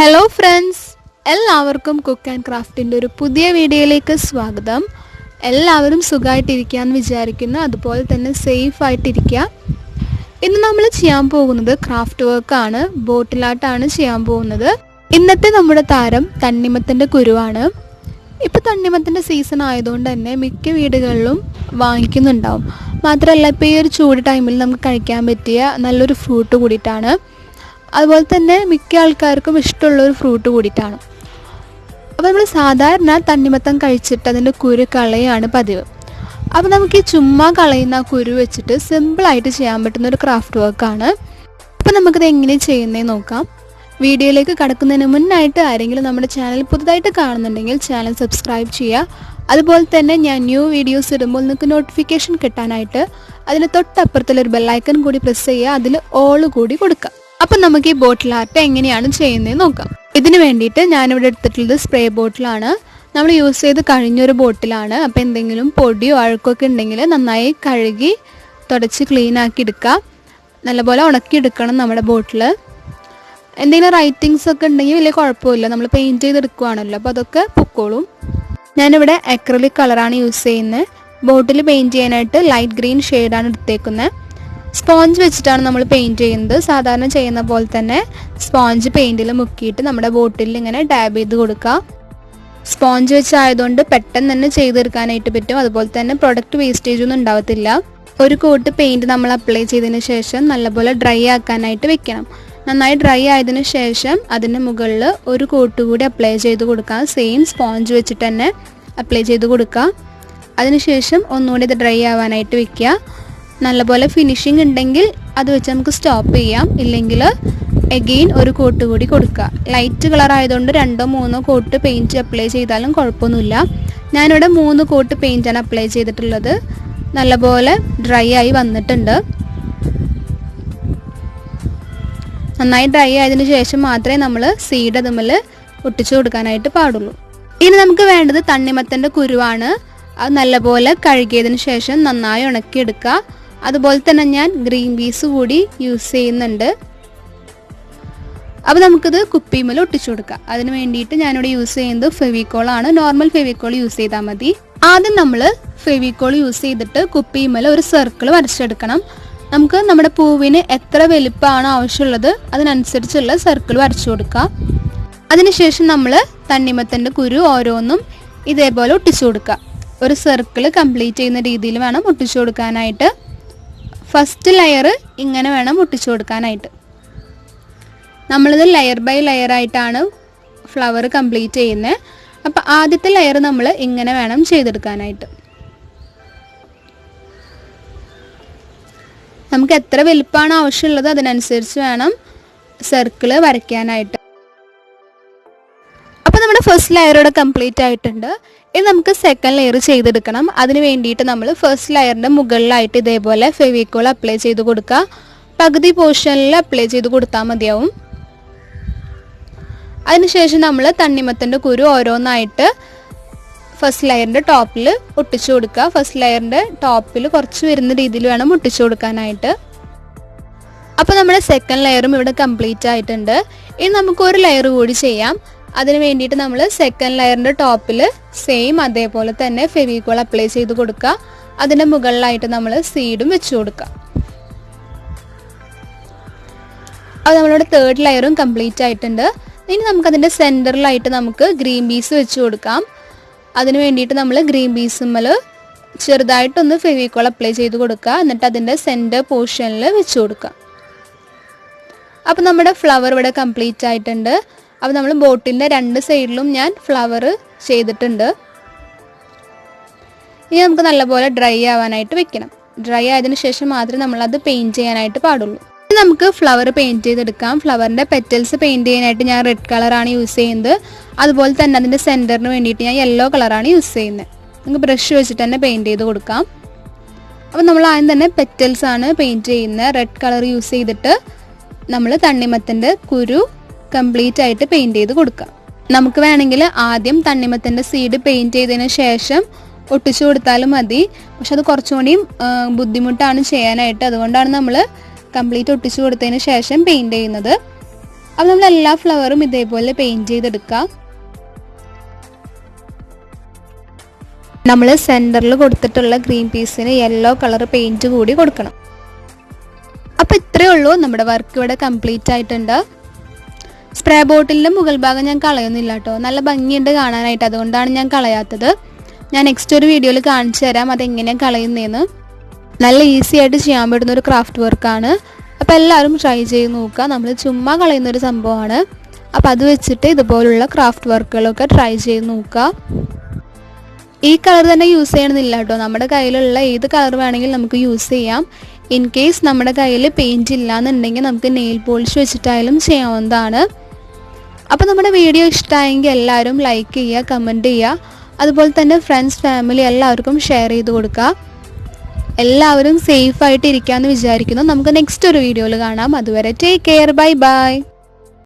Hello friends, എല്ലാവർക്കും cook and ക്രാഫ്റ്റിൻ്റെ ഒരു പുതിയ വീഡിയോയിലേക്ക് സ്വാഗതം. എല്ലാവരും സുഖമായിട്ടിരിക്കുകയെന്ന് വിചാരിക്കുന്നു. അതുപോലെ തന്നെ സേഫായിട്ടിരിക്കുക. ഇന്ന് നമ്മൾ ചെയ്യാൻ പോകുന്നത് ക്രാഫ്റ്റ് വർക്കാണ്. ബോട്ടിലാട്ടാണ് ചെയ്യാൻ പോകുന്നത്. ഇന്നത്തെ നമ്മുടെ താരം തണ്ണിമത്തൻ്റെ കുരുവാണ്. ഇപ്പോൾ തണ്ണിമത്തൻ്റെ സീസൺ ആയതുകൊണ്ട് തന്നെ മിക്ക വീടുകളിലും വാങ്ങിക്കുന്നുണ്ടാവും. മാത്രമല്ല, ഇപ്പോൾ ഈ ഒരു ചൂട് ടൈമിൽ നമുക്ക് കഴിക്കാൻ പറ്റിയ നല്ലൊരു ഫ്രൂട്ട് കൂടിയിട്ടാണ്. അതുപോലെ തന്നെ മിക്ക ആൾക്കാർക്കും ഇഷ്ടമുള്ളൊരു ഫ്രൂട്ട് കൂടിയിട്ടാണ്. അപ്പോൾ നമ്മൾ സാധാരണ തണ്ണിമത്തം കഴിച്ചിട്ട് അതിൻ്റെ കുരു കളയാണ് പതിവ്. അപ്പോൾ നമുക്ക് ഈ ചുമ്മാ കളയുന്ന ആ കുരു വെച്ചിട്ട് സിമ്പിളായിട്ട് ചെയ്യാൻ പറ്റുന്നൊരു ക്രാഫ്റ്റ് വർക്കാണ്. അപ്പോൾ നമുക്കിത് എങ്ങനെ ചെയ്യുന്നതെന്ന് നോക്കാം. വീഡിയോയിലേക്ക് കടക്കുന്നതിന് മുന്നായിട്ട് ആരെങ്കിലും നമ്മുടെ ചാനൽ പുതുതായിട്ട് കാണുന്നുണ്ടെങ്കിൽ ചാനൽ സബ്സ്ക്രൈബ് ചെയ്യുക. അതുപോലെ തന്നെ ഞാൻ ന്യൂ വീഡിയോസ് ഇടുമ്പോൾ നിങ്ങൾക്ക് നോട്ടിഫിക്കേഷൻ കിട്ടാനായിട്ട് അതിന് തൊട്ടപ്പുറത്തുള്ളൊരു ബെല്ലൈക്കൺ കൂടി പ്രസ് ചെയ്യുക. അതിൽ ഓൾ കൂടി കൊടുക്കുക. അപ്പം നമുക്ക് ഈ ബോട്ടിൽ ആർട്ട് എങ്ങനെയാണ് ചെയ്യുന്നത് നോക്കാം. ഇതിന് വേണ്ടിയിട്ട് ഞാനിവിടെ എടുത്തിട്ടുള്ളത് സ്പ്രേ ബോട്ടിലാണ്. നമ്മൾ യൂസ് ചെയ്ത് കഴിഞ്ഞൊരു ബോട്ടിലാണ്. അപ്പോൾ എന്തെങ്കിലും പൊടിയോ അഴുക്കൊക്കെ ഉണ്ടെങ്കിൽ നന്നായി കഴുകി തുടച്ച് ക്ലീൻ ആക്കി എടുക്കുക. നല്ലപോലെ ഉണക്കിയെടുക്കണം നമ്മുടെ ബോട്ടിൽ. എന്തെങ്കിലും റൈറ്റിങ്സ് ഒക്കെ ഉണ്ടെങ്കിൽ വലിയ കുഴപ്പമില്ല, നമ്മൾ പെയിൻറ്റ് ചെയ്തെടുക്കുകയാണല്ലോ, അപ്പോൾ അതൊക്കെ പൊക്കോളും. ഞാനിവിടെ അക്രിലിക് കളറാണ് യൂസ് ചെയ്യുന്നത്. ബോട്ടിൽ പെയിൻറ്റ് ചെയ്യാനായിട്ട് ലൈറ്റ് ഗ്രീൻ ഷെയ്ഡാണ് എടുത്തേക്കുന്നത്. സ്പോഞ്ച് വെച്ചിട്ടാണ് നമ്മൾ പെയിൻറ്റ് ചെയ്യുന്നത്. സാധാരണ ചെയ്യുന്ന പോലെ തന്നെ സ്പോഞ്ച് പെയിൻറ്റിൽ മുക്കിയിട്ട് നമ്മുടെ ബോട്ടിലിൽ ഇങ്ങനെ ഡാബ് ചെയ്ത് കൊടുക്കുക. സ്പോഞ്ച് വെച്ചായതുകൊണ്ട് പെട്ടെന്ന് തന്നെ ചെയ്തെടുക്കാനായിട്ട് പറ്റും. അതുപോലെ തന്നെ പ്രൊഡക്റ്റ് വേസ്റ്റേജ് ഒന്നും ഉണ്ടാവത്തില്ല. ഒരു കോട്ട് പെയിൻറ്റ് നമ്മൾ അപ്ലൈ ചെയ്തതിന് ശേഷം നല്ലപോലെ ഡ്രൈ ആക്കാനായിട്ട് വെക്കണം. നന്നായി ഡ്രൈ ആയതിനു ശേഷം അതിന് മുകളിൽ ഒരു കോട്ട് കൂടി അപ്ലൈ ചെയ്ത് കൊടുക്കുക. സെയിം സ്പോഞ്ച് വെച്ചിട്ട് തന്നെ അപ്ലൈ ചെയ്ത് കൊടുക്കുക. അതിനുശേഷം ഒന്നുകൂടി ഇത് ഡ്രൈ ആവാനായിട്ട് വെക്കുക. നല്ലപോലെ ഫിനിഷിംഗ് ഉണ്ടെങ്കിൽ അത് വെച്ച് നമുക്ക് സ്റ്റോപ്പ് ചെയ്യാം. ഇല്ലെങ്കിൽ എഗെയിൻ ഒരു കോട്ട് കൂടി കൊടുക്കുക. ലൈറ്റ് കളർ ആയതുകൊണ്ട് 2-3 കോട്ട് പെയിൻറ്റ് അപ്ലൈ ചെയ്താലും കുഴപ്പമൊന്നുമില്ല. ഞാനിവിടെ 3 കോട്ട് പെയിൻറ്റാണ് അപ്ലൈ ചെയ്തിട്ടുള്ളത്. നല്ലപോലെ ഡ്രൈ ആയി വന്നിട്ടുണ്ട്. നന്നായി ഡ്രൈ ആയതിനു ശേഷം മാത്രമേ നമ്മൾ സീഡ് അതുമ്മൽ ഒട്ടിച്ചു കൊടുക്കാനായിട്ട് പാടുള്ളൂ. ഇനി നമുക്ക് വേണ്ടത് തണ്ണിമത്തൻ്റെ കുരുവാണ്. അത് നല്ലപോലെ കഴുകിയതിന് ശേഷം നന്നായി ഉണക്കിയെടുക്കുക. അതുപോലെ തന്നെ ഞാൻ ഗ്രീൻ പീസ് കൂടി യൂസ് ചെയ്യുന്നുണ്ട്. അപ്പോൾ നമുക്കിത് കുപ്പിമേൽ ഒട്ടിച്ചു കൊടുക്കാം. അതിന് വേണ്ടിയിട്ട് ഞാനിവിടെ യൂസ് ചെയ്യുന്നത് ഫെവിക്കോളാണ്. നോർമൽ ഫെവിക്കോൾ യൂസ് ചെയ്താൽ മതി. ആദ്യം നമ്മൾ ഫെവിക്കോൾ യൂസ് ചെയ്തിട്ട് കുപ്പിമേൽ ഒരു സർക്കിൾ വരച്ചെടുക്കണം. നമുക്ക് നമ്മുടെ പൂവിന് എത്ര വലിപ്പമാണ് ആവശ്യമുള്ളത് അതിനനുസരിച്ചുള്ള സർക്കിൾ വരച്ചു കൊടുക്കുക. അതിനുശേഷം നമ്മൾ തണ്ണിമത്തൻ്റെ കുരു ഓരോന്നും ഇതേപോലെ ഒട്ടിച്ചു കൊടുക്കുക. ഒരു സർക്കിൾ കംപ്ലീറ്റ് ചെയ്യുന്ന രീതിയിൽ വേണം ഒട്ടിച്ചു കൊടുക്കാനായിട്ട്. ഫസ്റ്റ് ലെയർ ഇങ്ങനെ വേണം ഒട്ടിച്ചു കൊടുക്കാനായിട്ട്. നമ്മളിത് ലെയർ ബൈ ലെയർ ആയിട്ടാണ് ഫ്ലവർ കംപ്ലീറ്റ് ചെയ്യുന്നത്. അപ്പോൾ ആദ്യത്തെ ലെയർ നമ്മൾ ഇങ്ങനെ വേണം ചെയ്തെടുക്കാനായിട്ട്. നമുക്ക് എത്ര വലിപ്പമാണ് ആവശ്യമുള്ളത് അതിനനുസരിച്ച് വേണം സർക്കിൾ വരയ്ക്കാനായിട്ട്. അപ്പോൾ നമ്മുടെ ഫസ്റ്റ് ലെയർ ഇവിടെ കംപ്ലീറ്റ് ആയിട്ടുണ്ട്. ഇനി നമുക്ക് സെക്കൻഡ് ലെയർ ചെയ്തെടുക്കണം. അതിന് വേണ്ടിയിട്ട് നമ്മൾ ഫസ്റ്റ് ലെയറിൻ്റെ മുകളിലായിട്ട് ഇതേപോലെ ഫെവിക്കോൾ അപ്ലൈ ചെയ്ത് കൊടുക്കുക. പകുതി പോർഷനിൽ അപ്ലൈ ചെയ്ത് കൊടുത്താൽ മതിയാവും. അതിനുശേഷം നമ്മൾ തണ്ണിമത്തൻ്റെ കുരു ഓരോന്നായിട്ട് ഫസ്റ്റ് ലെയറിൻ്റെ ടോപ്പിൽ ഒട്ടിച്ചു കൊടുക്കുക. ഫസ്റ്റ് ലെയറിൻ്റെ ടോപ്പിൽ കുറച്ച് വരുന്ന രീതിയിൽ വേണം ഒട്ടിച്ചു കൊടുക്കാനായിട്ട്. അപ്പോൾ നമ്മുടെ സെക്കൻഡ് ലെയറും ഇവിടെ കംപ്ലീറ്റ് ആയിട്ടുണ്ട്. ഇനി നമുക്ക് ഒരു ലെയർ കൂടി ചെയ്യാം. അതിന് വേണ്ടിയിട്ട് നമ്മൾ സെക്കൻഡ് ലെയറിൻ്റെ ടോപ്പിൽ സെയിം അതേപോലെ തന്നെ ഫെവിക്കോൾ അപ്ലൈ ചെയ്ത് കൊടുക്കുക. അതിൻ്റെ മുകളിലായിട്ട് നമ്മൾ സീഡും വെച്ച് കൊടുക്കുക. അത് നമ്മളുടെ തേർഡ് ലെയറും കംപ്ലീറ്റ് ആയിട്ടുണ്ട്. ഇനി നമുക്കതിൻ്റെ സെൻറ്ററിലായിട്ട് നമുക്ക് ഗ്രീൻ പീസ് വെച്ച് കൊടുക്കാം. അതിന് വേണ്ടിയിട്ട് നമ്മൾ ഗ്രീൻ പീസുമ്മൽ ചെറുതായിട്ടൊന്ന് ഫെവിക്കോൾ അപ്ലൈ ചെയ്ത് കൊടുക്കുക. എന്നിട്ട് അതിൻ്റെ സെൻറ്റർ പോർഷനിൽ വെച്ച് കൊടുക്കുക. അപ്പോൾ നമ്മുടെ ഫ്ലവർ ഇവിടെ കംപ്ലീറ്റ് ആയിട്ടുണ്ട്. അപ്പോൾ നമ്മൾ ബോട്ടിലിൻ്റെ 2 സൈഡിലും ഞാൻ ഫ്ലവർ ചെയ്തിട്ടുണ്ട്. ഇനി നമുക്ക് നല്ലപോലെ ഡ്രൈ ആവാനായിട്ട് വെക്കണം. ഡ്രൈ ആയതിനു ശേഷം മാത്രമേ നമ്മളത് പെയിൻറ്റ് ചെയ്യാനായിട്ട് പാടുള്ളൂ. ഇനി നമുക്ക് ഫ്ലവർ പെയിൻറ്റ് ചെയ്തെടുക്കാം. ഫ്ലവറിൻ്റെ പെറ്റൽസ് പെയിൻറ്റ് ചെയ്യാനായിട്ട് ഞാൻ റെഡ് കളറാണ് യൂസ് ചെയ്യുന്നത്. അതുപോലെ തന്നെ അതിൻ്റെ സെൻറ്ററിന് വേണ്ടിയിട്ട് ഞാൻ യെല്ലോ കളറാണ് യൂസ് ചെയ്യുന്നത്. നമുക്ക് ബ്രഷ് വെച്ചിട്ട് തന്നെ പെയിൻറ്റ് ചെയ്ത് കൊടുക്കാം. അപ്പോൾ നമ്മൾ ആദ്യം തന്നെ പെറ്റൽസ് ആണ് പെയിൻറ്റ് ചെയ്യുന്നത്. റെഡ് കളർ യൂസ് ചെയ്തിട്ട് നമ്മൾ തണ്ണിമത്തൻ്റെ കുരു കംപ്ലീറ്റ് ആയിട്ട് പെയിൻറ്റ് ചെയ്ത് കൊടുക്കുക. നമുക്ക് വേണമെങ്കിൽ ആദ്യം തണ്ണിമത്തൻ്റെ സീഡ് പെയിൻറ്റ് ചെയ്തതിന് ശേഷം ഒട്ടിച്ചു കൊടുത്താലും മതി. പക്ഷെ അത് കുറച്ചുകൂടി ബുദ്ധിമുട്ടാണ് ചെയ്യാനായിട്ട്. അതുകൊണ്ടാണ് നമ്മൾ കംപ്ലീറ്റ് ഒട്ടിച്ചു കൊടുത്തതിന് ശേഷം പെയിൻറ്റ് ചെയ്യുന്നത്. അപ്പോൾ നമ്മൾ എല്ലാ ഫ്ലവറും ഇതേപോലെ പെയിൻറ്റ് ചെയ്തെടുക്കാം. നമ്മൾ സെൻറ്ററിൽ കൊടുത്തിട്ടുള്ള ഗ്രീൻ പീസിന് യെല്ലോ കളർ പെയിൻറ്റ് കൂടി കൊടുക്കണം. അപ്പോൾ ഇത്രയേ ഉള്ളൂ, നമ്മുടെ വർക്ക് ഇവിടെ കംപ്ലീറ്റ് ആയിട്ടുണ്ട്. സ്പ്രേ ബോട്ടിലിൻ്റെ മുകൾ ഭാഗം ഞാൻ കളയുന്നില്ല കേട്ടോ, നല്ല ഭംഗിയുണ്ട് കാണാനായിട്ട്, അതുകൊണ്ടാണ് ഞാൻ കളയാത്തത്. ഞാൻ നെക്സ്റ്റ് ഒരു വീഡിയോയിൽ കാണിച്ചു തരാം അതെങ്ങനെയാണ് കളയുന്നതെന്ന്. നല്ല ഈസി ആയിട്ട് ചെയ്യാൻ പറ്റുന്ന ഒരു ക്രാഫ്റ്റ് വർക്കാണ്. അപ്പോൾ എല്ലാവരും ട്രൈ ചെയ്ത് നോക്കുക. നമ്മൾ ചുമ്മാ കളയുന്നൊരു സംഭവമാണ്. അപ്പോൾ അത് വെച്ചിട്ട് ഇതുപോലുള്ള ക്രാഫ്റ്റ് വർക്കുകളൊക്കെ ട്രൈ ചെയ്ത് നോക്കുക. ഈ കളർ തന്നെ യൂസ് ചെയ്യണമെന്നില്ല കേട്ടോ, നമ്മുടെ കയ്യിലുള്ള ഏത് കളർ വേണമെങ്കിലും നമുക്ക് യൂസ് ചെയ്യാം. ഇൻ കേസ് നമ്മുടെ കയ്യിൽ പെയിൻറ്റ് ഇല്ലയെന്നുണ്ടെങ്കിൽ നമുക്ക് നെയിൽ പോളിഷ് വെച്ചിട്ടായാലും ചെയ്യാവുന്നതാണ്. അപ്പോൾ നമ്മുടെ വീഡിയോ ഇഷ്ടമായെങ്കിൽ എല്ലാവരും ലൈക്ക് ചെയ്യുക, കമൻറ്റ് ചെയ്യുക, അതുപോലെ തന്നെ ഫ്രണ്ട്സ് ഫാമിലി എല്ലാവർക്കും ഷെയർ ചെയ്ത് കൊടുക്കുക. എല്ലാവരും സേഫായിട്ട് ഇരിക്കാമെന്ന് വിചാരിക്കുന്നു. നമുക്ക് നെക്സ്റ്റ് ഒരു വീഡിയോയിൽ കാണാം. അതുവരെ ടേക്ക് കെയർ, ബൈ ബൈ.